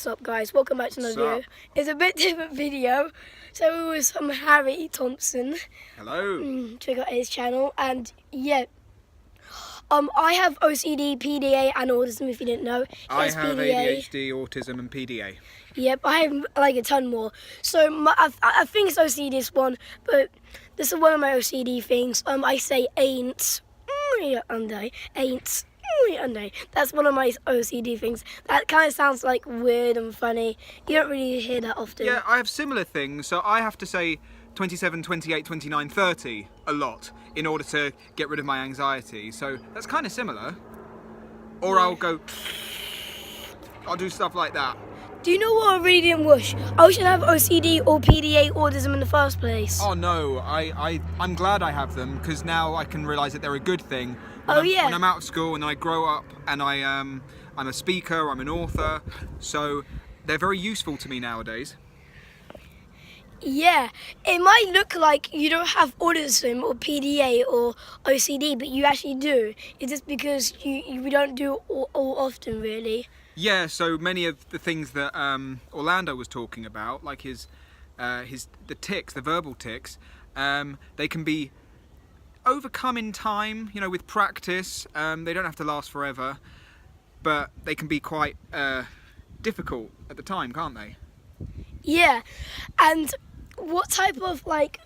What's up, guys? Welcome back to another video. It's a bit different video. So it was from Harry Thompson. Hello. Check out his channel. And yeah, I have OCD, PDA, and autism. If you didn't know, I have ADHD, autism, and PDA. Yep, I have like a ton more. So I think it's OCD this one, but this is one of my OCD things. I say ain't, ain't. That's one of my OCD things. That kind of sounds like weird and funny. You don't really hear that often. Yeah, I have similar things. So I have to say 27, 28, 29, 30 a lot in order to get rid of my anxiety. So that's kind of similar. Or yeah. I'll do stuff like that. Do you know what I really didn't wish? I wish I'd have OCD or PDA autism in the first place. Oh no, I'm glad I have them because now I can realise that they're a good thing. When I'm out of school and I grow up and I'm a speaker, I'm an author, so they're very useful to me nowadays. Yeah, it might look like you don't have autism or PDA or OCD, but you actually do. It's just because we don't do it all often, really. Yeah, so many of the things that Orlando was talking about, like the tics, the verbal tics, they can be overcome in time, you know, with practice. They don't have to last forever, but they can be quite difficult at the time, can't they? Yeah, and what type of like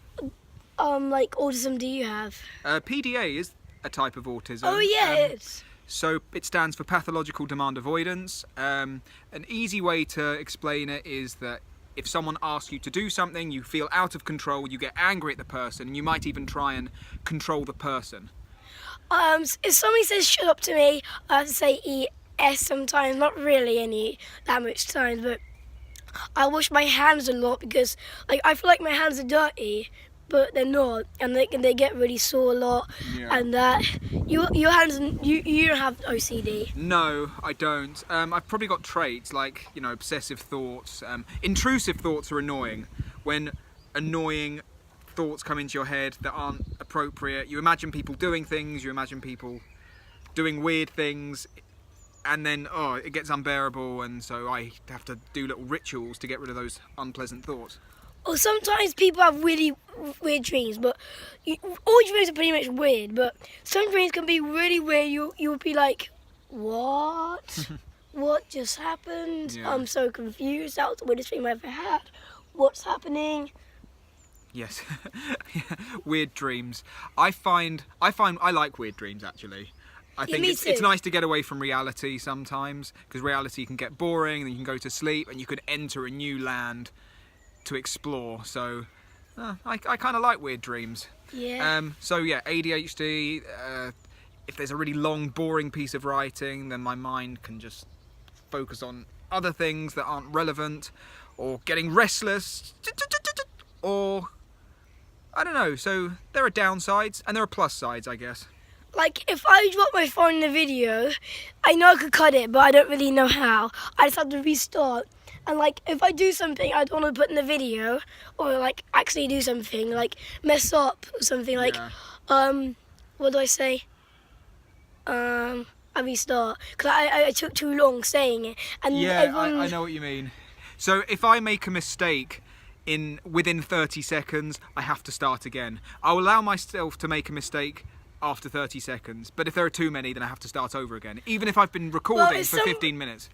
autism do you have? PDA is a type of autism. Oh yeah, it is. So it stands for pathological demand avoidance. An easy way to explain it is that if someone asks you to do something, you feel out of control, you get angry at the person, and you might even try and control the person. If somebody says shut up to me, I have to say ES sometimes, not really that much times, but I wash my hands a lot because I feel like my hands are dirty, but they're not, and they get really sore a lot. Yeah. And that your hands, you don't have OCD. No, I don't. I've probably got traits like, you know, obsessive thoughts. Intrusive thoughts are annoying. When annoying thoughts come into your head that aren't appropriate, you imagine people doing things, you imagine people doing weird things, and then it gets unbearable, and so I have to do little rituals to get rid of those unpleasant thoughts. Or sometimes people have really weird dreams, but all dreams are pretty much weird, but some dreams can be really weird. You'll be like, what? What just happened? Yeah. I'm so confused. That was the weirdest dream I've ever had. What's happening? Yes, weird dreams. I find I like weird dreams actually. I think it's nice to get away from reality sometimes, because reality can get boring, and then you can go to sleep and you can enter a new land to explore. So I kind of like weird dreams. Yeah. So yeah, ADHD, if there's a really long boring piece of writing, then my mind can just focus on other things that aren't relevant, or getting restless, or I don't know. So there are downsides and there are plus sides, I guess. Like, if I drop my phone in the video, I know I could cut it, but I don't really know how. I just have to restart. And like, if I do something I don't want to put in the video, or like actually do something, like mess up or something, like, what do I say? I restart, because I took too long saying it. And yeah, I know what you mean. So if I make a mistake within 30 seconds, I have to start again. I'll allow myself to make a mistake after 30 seconds, but if there are too many, then I have to start over again, even if I've been recording for 15 minutes.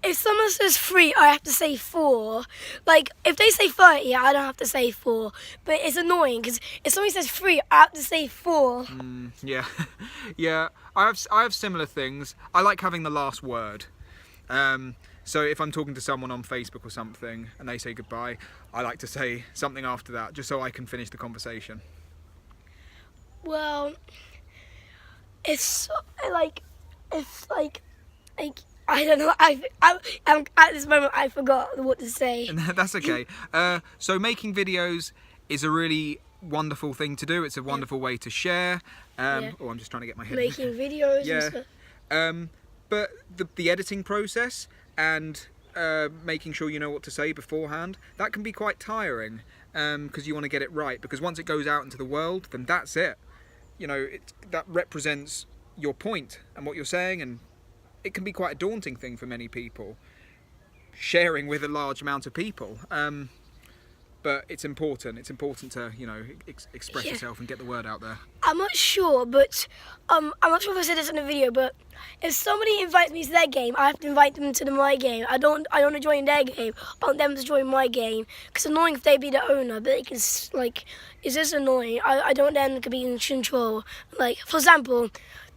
If someone says 3, I have to say 4. Like, if they say 30, I don't have to say 4. But it's annoying, because if somebody says 3, I have to say 4. Yeah. Yeah, I have similar things. I like having the last word. So if I'm talking to someone on Facebook or something, and they say goodbye, I like to say something after that, just so I can finish the conversation. Well, it's like I don't know. I'm at this moment I forgot what to say. That's okay. So making videos is a really wonderful thing to do. It's a wonderful way to share. Yeah. Oh, I'm just trying to get my head. Making videos. Yeah. And stuff. But the editing process and making sure you know what to say beforehand, that can be quite tiring, because you want to get it right. Because once it goes out into the world, then that's it. You know, that represents your point and what you're saying, and it can be quite a daunting thing for many people. sharing with a large amount of people. But it's important. It's important to, you know, express yourself and get the word out there. I'm not sure, but I'm not sure if I said this in the video, but if somebody invites me to their game, I have to invite them to my game. I don't want to join their game. I want them to join my game. Because it's annoying if they be the owner, but they can, like, it's just annoying. I don't want them to be in control. Like, for example,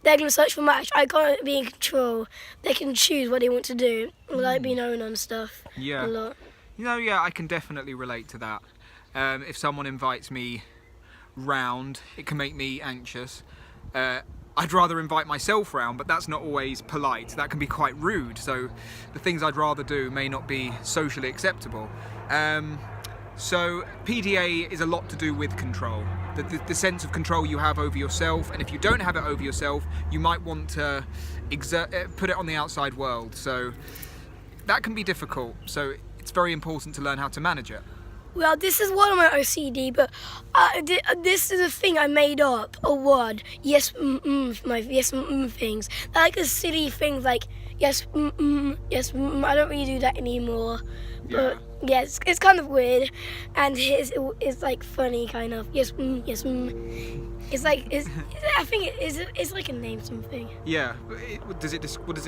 they're going to search for match. I can't be in control. They can choose what they want to do, like being owner and stuff. Yeah. A lot. You know, yeah, I can definitely relate to that. If someone invites me round, it can make me anxious. I'd rather invite myself round, but that's not always polite. That can be quite rude. So the things I'd rather do may not be socially acceptable. So PDA is a lot to do with control. The sense of control you have over yourself, and if you don't have it over yourself, you might want to put it on the outside world. So that can be difficult. So it's very important to learn how to manage it. Well, this is one of my OCD, but this is a thing I made up, a word. Yes, my yes, things. They're like a silly things like yes, yes, I don't really do that anymore. But yeah, it's kind of weird, and it's like funny, kind of. Yes, yes, It's like I think it's like a name something. Yeah. What does it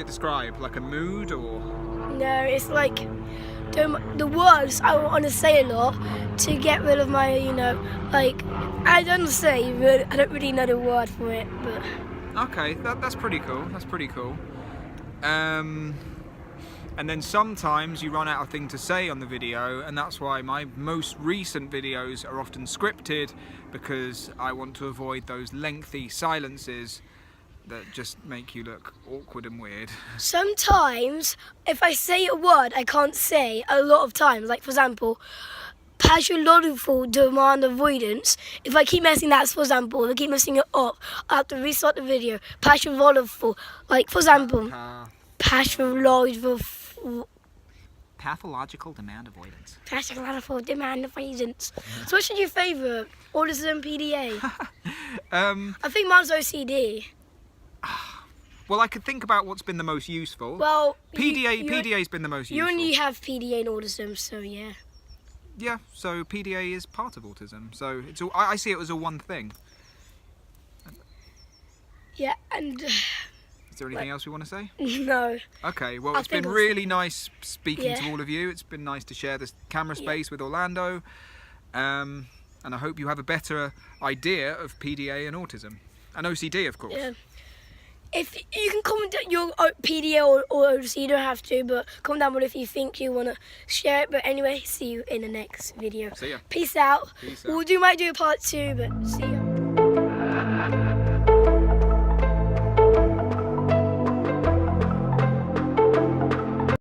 describe? Like a mood or? No, it's like the words I want to say a lot to get rid of my, you know, like I don't say, but I don't really know the word for it. But okay, that's pretty cool. That's pretty cool. And then sometimes you run out of things to say on the video, and that's why my most recent videos are often scripted, because I want to avoid those lengthy silences that just make you look awkward and weird. sometimes if I say a word I can't say a lot of times, like for example, pathological demand avoidance. If I keep messing that, for example, if I keep messing it up, I have to restart the video. Pathological, like for example, Pathological demand avoidance. pathological demand avoidance. So what's your favourite? Autism, PDA? I think mine's OCD. Well, I could think about what's been the most useful. Well, PDA's been the most useful. You only have PDA and autism, so yeah. Yeah, so PDA is part of autism. So it's all, I see it as a one thing. Yeah, and is there anything else we want to say? no. Okay, well, it's been really nice speaking to all of you. It's been nice to share this camera space with Orlando. And I hope you have a better idea of PDA and autism. And OCD, of course. Yeah. If you can comment your PDA or OCD, you don't have to, but comment down below if you think you want to share it. But anyway, see you in the next video. See ya. Peace out. Peace out. Might do a part 2, but see ya.